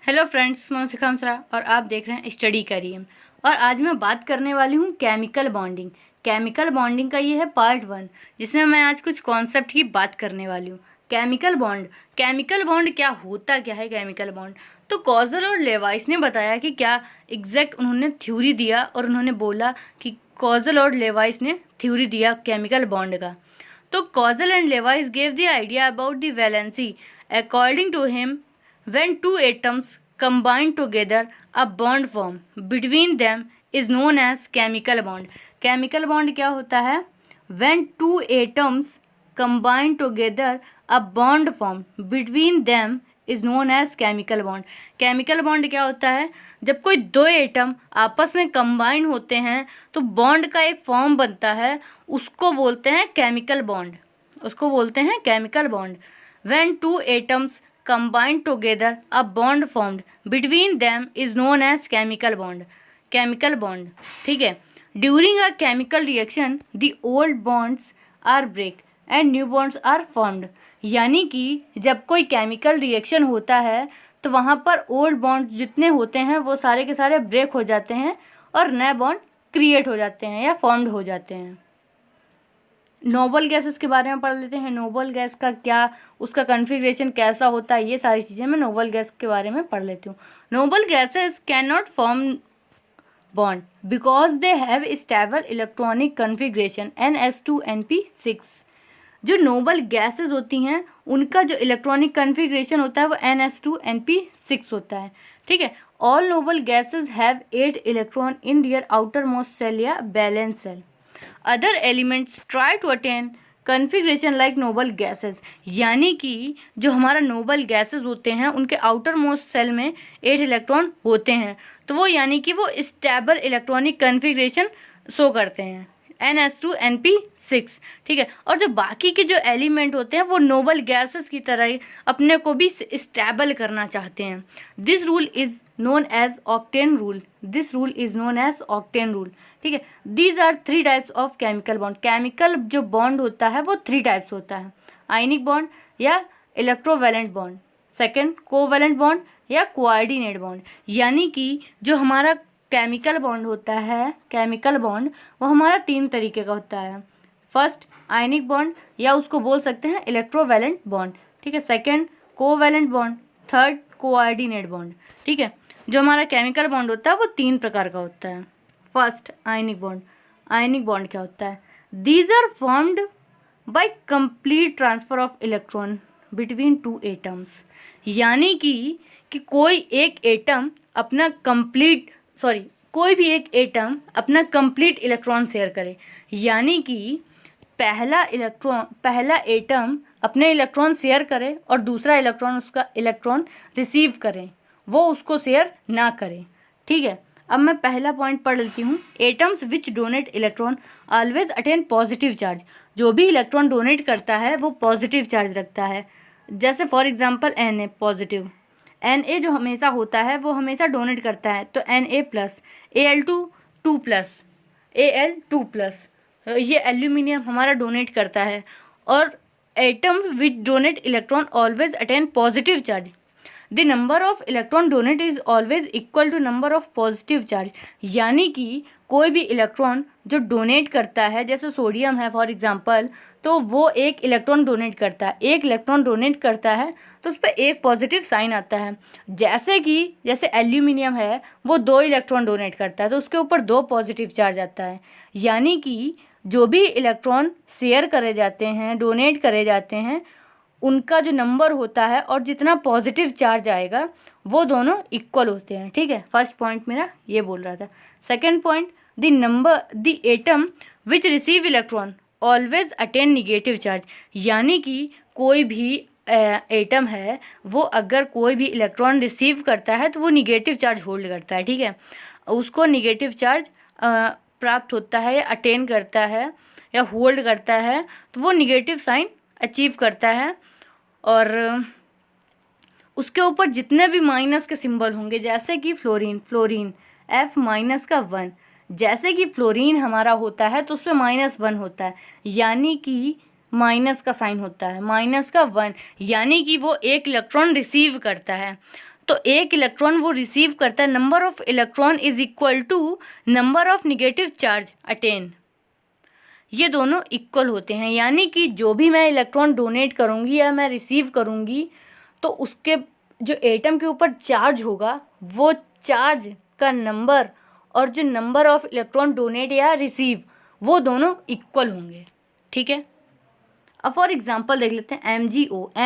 Hello friends, मैं शिखा मिश्रा और आप देख रहे हैं स्टडी करियर। और आज मैं बात करने वाली हूँ केमिकल बॉन्डिंग। केमिकल बॉन्डिंग का ये है पार्ट 1, जिसमें मैं आज कुछ कॉन्सेप्ट की बात करने वाली हूँ। केमिकल बॉन्ड क्या होता क्या है केमिकल बॉन्ड? तो कॉजल और लेवाइस ने बताया कि क्या एग्जैक्ट उन्होंने थ्योरी दिया और उन्होंने बोला कि कॉजल और लेवाइस ने थ्योरी दिया केमिकल बॉन्ड का। तो Kossel and Lewis gave the idea about the valency. According to him, when two atoms combine together, a bond form between them is known as chemical bond. Chemical bond क्या होता है? When two atoms combine together, a bond form between them is known as chemical bond. Chemical bond क्या होता है? जब कोई दो atom आपस में कंबाइन होते हैं तो बॉन्ड का एक फॉर्म बनता है, उसको बोलते हैं केमिकल बॉन्ड। उसको बोलते हैं chemical bond. When two atoms combined together, a bond formed between them is known as chemical bond. Chemical bond, ठीक है। During a chemical reaction, the old bonds are break and new bonds are formed. यानी कि जब कोई chemical reaction होता है तो वहाँ पर ओल्ड बॉन्ड जितने होते हैं वो सारे के सारे ब्रेक हो जाते हैं और नए बॉन्ड क्रिएट हो जाते हैं या फॉर्म्ड हो जाते हैं। नोबल गैसेस के बारे में पढ़ लेते हैं। नोबल गैस का क्या, उसका कॉन्फ़िगरेशन कैसा होता है, ये सारी चीज़ें मैं नोबल गैस के बारे में पढ़ लेती हूँ। Noble gases can not form bond because they have stable electronic configuration NH2NP6। जो नोबल गैसेस होती हैं उनका जो इलेक्ट्रॉनिक कॉन्फ़िगरेशन होता है वो NH2NP6 होता है, ठीक है। All noble gases have 8 electron in their outermost shell या valence shell. Other elements try to attain configuration like noble gases. यानी कि जो हमारा नोबल गैसेस होते हैं उनके आउटर मोस्ट सेल में 8 इलेक्ट्रॉन होते हैं, तो वो यानी कि वो स्टेबल इलेक्ट्रॉनिक कन्फिग्रेशन शो करते हैं NH2NP6, ठीक है। और जो बाकी के जो एलिमेंट होते हैं वो नोबल गैसेस की तरह ही अपने को भी स्टेबल करना चाहते हैं। This rule is known as octane rule. This rule is known as octane rule, ठीक है। These are 3 types of chemical bond. Chemical जो बॉन्ड होता है वो 3 टाइप्स होता है। आयनिक बॉन्ड या electrovalent bond, second covalent bond या कोऑर्डिनेट बॉन्ड। यानी कि जो हमारा केमिकल बॉन्ड होता है, केमिकल बॉन्ड वो हमारा 3 तरीके का होता है। फर्स्ट आयनिक बॉन्ड या उसको बोल सकते हैं इलेक्ट्रोवैलेंट बॉन्ड, ठीक है। Second covalent bond, third coordinate bond, ठीक है। जो हमारा केमिकल बॉन्ड होता है वो 3 प्रकार का होता है। First ionic bond. Ionic bond क्या होता है? These are formed by complete transfer of electron between 2 atoms. यानी कि कोई एक एटम अपना कोई भी एक एटम अपना कंप्लीट इलेक्ट्रॉन शेयर करे। यानी कि पहला एटम अपने इलेक्ट्रॉन शेयर करे और दूसरा इलेक्ट्रॉन उसका इलेक्ट्रॉन रिसीव करे, वो उसको शेयर ना करे, ठीक है। अब मैं पहला पॉइंट पढ़ लेती हूँ। एटम्स विच donate electron always attain positive charge. जो भी इलेक्ट्रॉन डोनेट करता है वो पॉजिटिव चार्ज रखता है। जैसे for example Na positive, Na जो हमेशा होता है वो हमेशा डोनेट करता है, तो Na plus, Al2 2 plus, Al2 plus, ये एल्यूमिनियम हमारा डोनेट करता है। और atom which donate electron always attain positive charge. The number of electron donate is always equal to number of positive charge. यानी कि कोई भी इलेक्ट्रॉन जो डोनेट करता है, जैसे सोडियम है फॉर एग्जांपल, तो वो 1 इलेक्ट्रॉन डोनेट करता है। 1 इलेक्ट्रॉन डोनेट करता है तो उस पर 1 पॉजिटिव साइन आता है। जैसे एल्यूमिनियम है वो 2 इलेक्ट्रॉन डोनेट करता है तो उसके ऊपर 2 पॉजिटिव चार्ज आता है। यानी कि जो भी इलेक्ट्रॉन शेयर करे जाते हैं, डोनेट करे जाते हैं, उनका जो नंबर होता है और जितना पॉजिटिव चार्ज आएगा वो दोनों इक्वल होते हैं, ठीक है। फर्स्ट पॉइंट मेरा ये बोल रहा था। Second point, the atom which receive electron always attain negative charge. यानी कि कोई भी एटम है वो अगर कोई भी इलेक्ट्रॉन रिसीव करता है तो वो निगेटिव चार्ज होल्ड करता है, ठीक है। उसको निगेटिव चार्ज प्राप्त होता है या अटेन करता है या होल्ड करता है, तो वो निगेटिव साइन अचीव करता है। और उसके ऊपर जितने भी माइनस के सिंबल होंगे, जैसे कि फ्लोरीन F-1, जैसे कि फ्लोरीन हमारा होता है तो उस पर -1 होता है, यानी कि माइनस का साइन होता है, -1, यानी कि वो 1 इलेक्ट्रॉन रिसीव करता है। तो एक इलेक्ट्रॉन वो रिसीव करता है, number of electron is equal to number of negative charge attain, ये दोनों इक्वल होते हैं। यानी कि जो भी मैं इलेक्ट्रॉन डोनेट करूँगी या मैं रिसीव करूँगी तो उसके जो एटम के ऊपर चार्ज होगा वो चार्ज का नंबर और जो नंबर ऑफ इलेक्ट्रॉन डोनेट या रिसीव वो दोनों इक्वल होंगे। ठीक है, अब फॉर एग्जांपल देख लेते हैं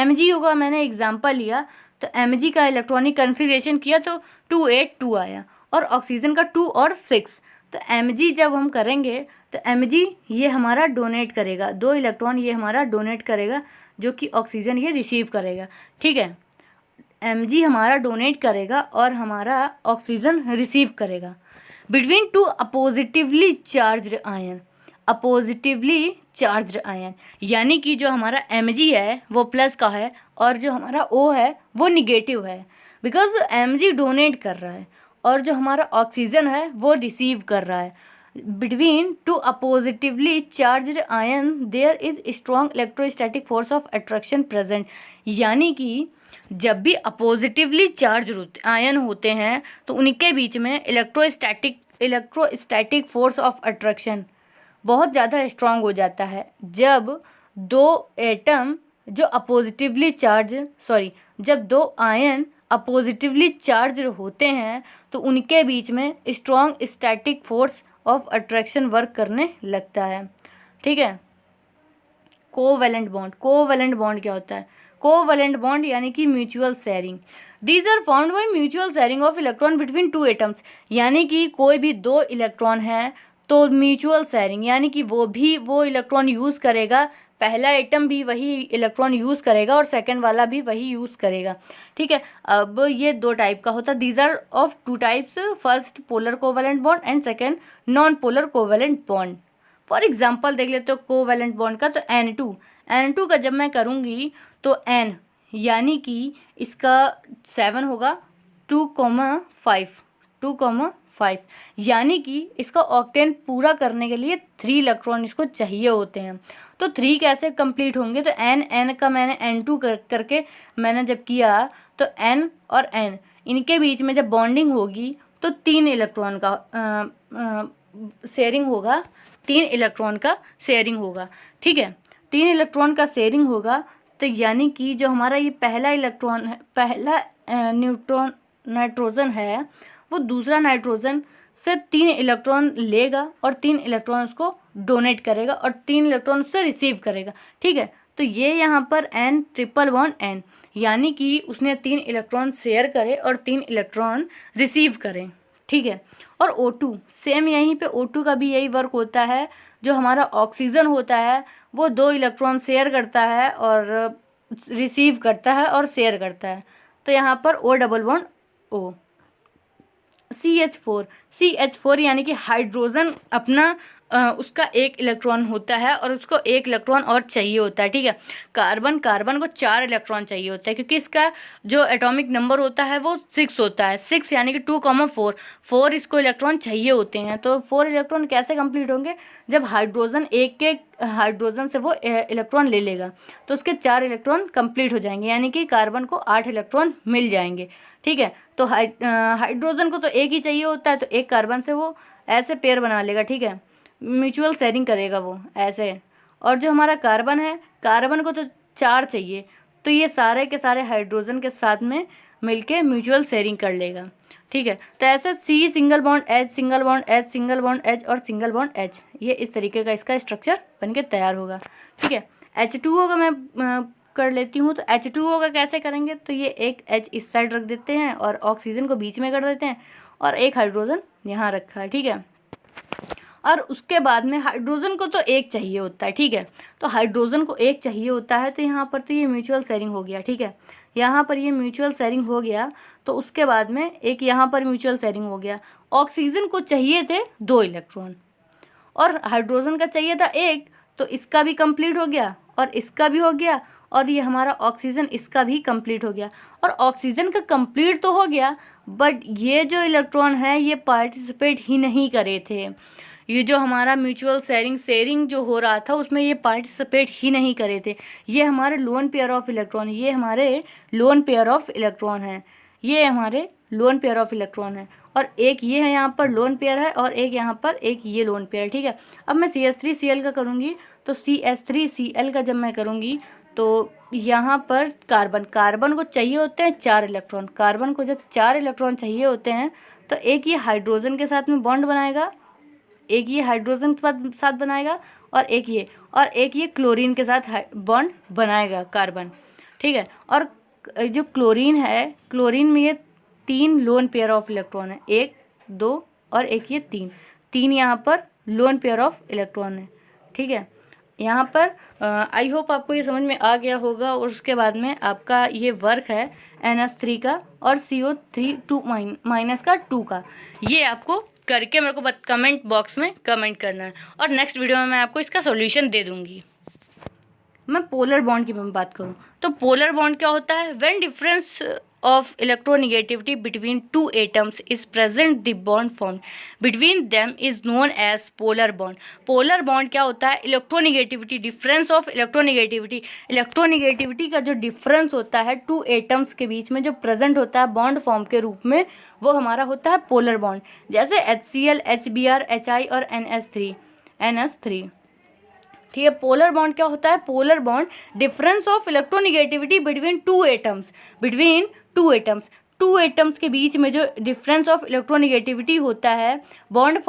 MgO का मैंने एग्जांपल लिया तो Mg का इलेक्ट्रॉनिक कन्फिग्रेशन किया तो 2 8 2 आया और ऑक्सीजन का 2 और 6। तो Mg जब हम करेंगे तो Mg ये हमारा डोनेट करेगा, 2 इलेक्ट्रॉन ये हमारा डोनेट करेगा जो कि ऑक्सीजन ये रिसीव करेगा। ठीक है, Mg हमारा डोनेट करेगा और हमारा ऑक्सीजन रिसीव करेगा between two oppositely charged ion, यानी कि जो हमारा Mg है वो प्लस का है और जो हमारा O है वो निगेटिव है, बिकॉज Mg डोनेट कर रहा है और जो हमारा ऑक्सीजन है वो रिसीव कर रहा है। Between two oppositely charged ion there is strong electrostatic force of attraction present, यानी कि जब भी अपोजिटिवली चार्ज आयन होते हैं तो उनके बीच में इलेक्ट्रोस्टैटिक फोर्स ऑफ अट्रैक्शन बहुत ज़्यादा स्ट्रॉन्ग हो जाता है। जब दो एटम जो जब दो आयन अपोजिटिवली चार्ज होते हैं तो उनके बीच में strong static force of attraction work करने लगता है। ठीक है, कोवैलेंट बॉन्ड क्या होता है? कोवैलेंट बॉन्ड यानी कि mutual sharing. These are found by mutual sharing of electron between two atoms, यानी कि कोई भी दो इलेक्ट्रॉन है तो म्यूचुअल शेयरिंग यानी कि वो इलेक्ट्रॉन यूज़ करेगा, पहला एटम भी वही इलेक्ट्रॉन यूज़ करेगा और सेकंड वाला भी वही यूज़ करेगा। ठीक है, अब ये दो टाइप का होता है। These are of two types, first polar covalent bond and second non polar covalent bond. For example देख लेते हो कोवैलेंट बॉन्ड का, तो N2 का जब मैं करूँगी तो N यानी कि इसका 7 होगा 2,5 यानी कि इसका ऑक्टेन पूरा करने के लिए 3 इलेक्ट्रॉन इसको चाहिए होते हैं। तो 3 कैसे कंप्लीट होंगे? तो N का मैंने N2 करके मैंने जब किया तो N और N इनके बीच में जब बॉन्डिंग होगी तो 3 इलेक्ट्रॉन का शेयरिंग होगा, 3 इलेक्ट्रॉन का शेयरिंग होगा। ठीक है, 3 इलेक्ट्रॉन का शेयरिंग होगा तो यानी कि जो हमारा ये पहला इलेक्ट्रॉन है, पहला नाइट्रोजन है वो दूसरा नाइट्रोजन से 3 इलेक्ट्रॉन लेगा और 3 इलेक्ट्रॉन उसको डोनेट करेगा और 3 इलेक्ट्रॉन उससे रिसीव करेगा। ठीक है, तो ये यहाँ पर N ट्रिपल बॉन्ड N यानी कि उसने 3 इलेक्ट्रॉन शेयर करे और 3 इलेक्ट्रॉन रिसीव करें। ठीक है, और O2 सेम, यहीं पे O2 का भी यही वर्क होता है। जो हमारा ऑक्सीजन होता है वो 2 इलेक्ट्रॉन शेयर करता है और रिसीव करता है और शेयर करता है। तो यहाँ पर O double bond O। CH4 यानी कि हाइड्रोजन अपना उसका 1 इलेक्ट्रॉन होता है और उसको 1 इलेक्ट्रॉन और चाहिए होता है। ठीक है, कार्बन को 4 इलेक्ट्रॉन चाहिए होता है क्योंकि इसका जो एटॉमिक नंबर होता है वो 6 होता है। 6 यानी कि 2,4 इसको इलेक्ट्रॉन चाहिए होते हैं। तो 4 इलेक्ट्रॉन कैसे कंप्लीट होंगे? जब हाइड्रोजन हाइड्रोजन से वो इलेक्ट्रॉन ले लेगा तो उसके 4 इलेक्ट्रॉन कंप्लीट हो जाएंगे, यानी कि कार्बन को 8 इलेक्ट्रॉन मिल जाएंगे। ठीक है, तो हाइड्रोजन को तो 1 ही चाहिए होता है तो 1 कार्बन से वो ऐसे पेयर बना लेगा। ठीक है, म्यूचुअल शेयरिंग करेगा वो ऐसे। और जो हमारा कार्बन है, कार्बन को तो 4 चाहिए तो ये सारे के सारे हाइड्रोजन के साथ में मिलके म्यूचुअल शेयरिंग कर लेगा। ठीक है, तो ऐसे C single bond H single bond H single bond H और सिंगल बॉन्ड H, ये इस तरीके का इसका स्ट्रक्चर बनके तैयार होगा। ठीक है, H2O का मैं कर लेती हूँ। तो H2O का कैसे करेंगे? तो ये एक H इस साइड रख देते हैं और ऑक्सीजन को बीच में कर देते हैं और एक हाइड्रोजन यहाँ रखा है। ठीक है, और उसके बाद में हाइड्रोजन को तो 1 चाहिए होता है। ठीक है, तो हाइड्रोजन को 1 चाहिए होता है तो यहाँ पर तो ये म्यूचुअल शेयरिंग हो गया। ठीक है, यहाँ पर ये म्यूचुअल शेयरिंग हो गया तो उसके बाद में एक यहाँ पर म्यूचुअल शेयरिंग हो गया। ऑक्सीजन को चाहिए थे 2 इलेक्ट्रॉन और हाइड्रोजन का चाहिए था 1, तो इसका भी कंप्लीट हो गया और इसका भी हो गया और ये हमारा ऑक्सीजन इसका भी कंप्लीट हो गया। और ऑक्सीजन का कंप्लीट तो हो गया बट ये जो इलेक्ट्रॉन है ये पार्टिसिपेट ही नहीं करे थे। ये जो हमारा म्यूचुअल शेयरिंग जो हो रहा था उसमें ये पार्टिसिपेट ही नहीं करे थे। ये हमारे लोन पेयर ऑफ इलेक्ट्रॉन है, ये हमारे लोन पेयर ऑफ इलेक्ट्रॉन है, और एक ये है यहाँ पर लोन पेयर है, और एक यहाँ पर एक ये लोन पेयर है, ठीक है। अब मैं CH3Cl का करूँगी, तो CH3Cl का जब मैं करूँगी तो यहाँ पर कार्बन को चाहिए होते हैं 4 इलेक्ट्रॉन। कार्बन को जब 4 इलेक्ट्रॉन चाहिए होते हैं तो एक ये हाइड्रोजन के साथ में बॉन्ड बनाएगा, एक ये हाइड्रोजन के साथ बनाएगा, और एक ये क्लोरीन के साथ बॉन्ड बनाएगा कार्बन, ठीक है। और जो क्लोरीन है, क्लोरीन में ये 3 लोन पेयर ऑफ इलेक्ट्रॉन है, 1 2 और एक ये 3 यहाँ पर लोन पेयर ऑफ इलेक्ट्रॉन है, ठीक है। यहाँ पर आई होप आपको ये समझ में आ गया होगा। और उसके बाद में आपका ये वर्क है NH3 का और CO3 -2 का, ये आपको करके मेरे को कमेंट बॉक्स में कमेंट करना है, और नेक्स्ट वीडियो में मैं आपको इसका सॉल्यूशन दे दूँगी। मैं पोलर बॉन्ड की बात करूँ तो पोलर बॉन्ड क्या होता है? When difference of electronegativity between two atoms is present, the bond form between them is known as polar bond. Polar bond क्या होता है? इलेक्ट्रोनेगेटिविटी, डिफरेंस ऑफ इलेक्ट्रोनेगेटिविटी का जो डिफरेंस होता है टू एटम्स के बीच में जो प्रेजेंट होता है बॉन्ड फॉर्म के रूप में, वो हमारा होता है पोलर बॉन्ड। जैसे HCl, HBr, HI और NH3, ठीक है। पोलर बॉन्ड क्या होता है? Polar bond difference of electronegativity between two atoms के बीच में जो डिफरेंस ऑफ इलेक्ट्रोनेगेटिविटी होता है बॉन्ड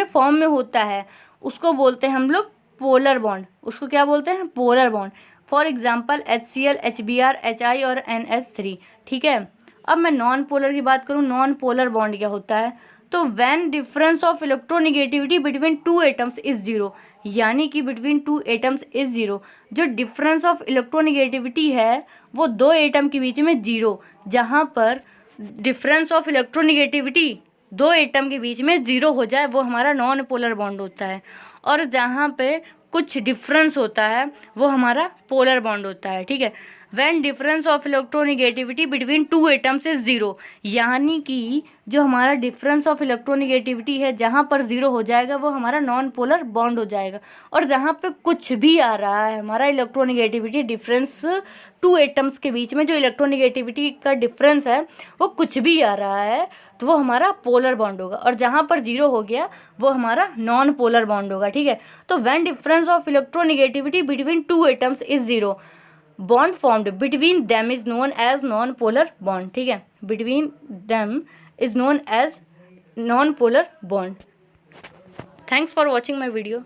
फॉर्म में होता है, उसको बोलते हैं हम लोग पोलर बॉन्ड। उसको क्या बोलते हैं? Polar bond. For example HCl, HBr, HI और NH3, ठीक है। अब मैं नॉन पोलर की बात करूँ, नॉन पोलर बॉन्ड क्या होता है? तो when difference of electronegativity between two atoms is zero, यानी कि between two atoms is zero, जो डिफरेंस ऑफ इलेक्ट्रोनेगेटिविटी है वो 2 एटम के बीच में जीरो, जहाँ पर डिफरेंस ऑफ इलेक्ट्रोनेगेटिविटी 2 एटम के बीच में जीरो हो जाए, वो हमारा नॉन पोलर बॉन्ड होता है। और जहाँ पे कुछ डिफरेंस होता है वो हमारा पोलर बॉन्ड होता है, ठीक है। When difference of electronegativity between two atoms is zero, यानी कि जो हमारा डिफरेंस ऑफ इलेक्ट्रोनेगेटिविटी है जहाँ पर जीरो हो जाएगा वो हमारा नॉन पोलर बॉन्ड हो जाएगा। और जहाँ पे कुछ भी आ रहा है हमारा इलेक्ट्रोनेगेटिविटी डिफरेंस टू एटम्स के बीच में, जो इलेक्ट्रोनेगेटिविटी का डिफरेंस है वो कुछ भी आ रहा है, तो वो हमारा पोलर बॉन्ड होगा। और जहाँ पर जीरो हो गया वो हमारा नॉन पोलर बॉन्ड होगा, ठीक है। तो when difference of electronegativity between two atoms is zero, bond formed between them is known as non polar bond, ठीक है। Between them is known as non polar bond. Thanks for watching my video.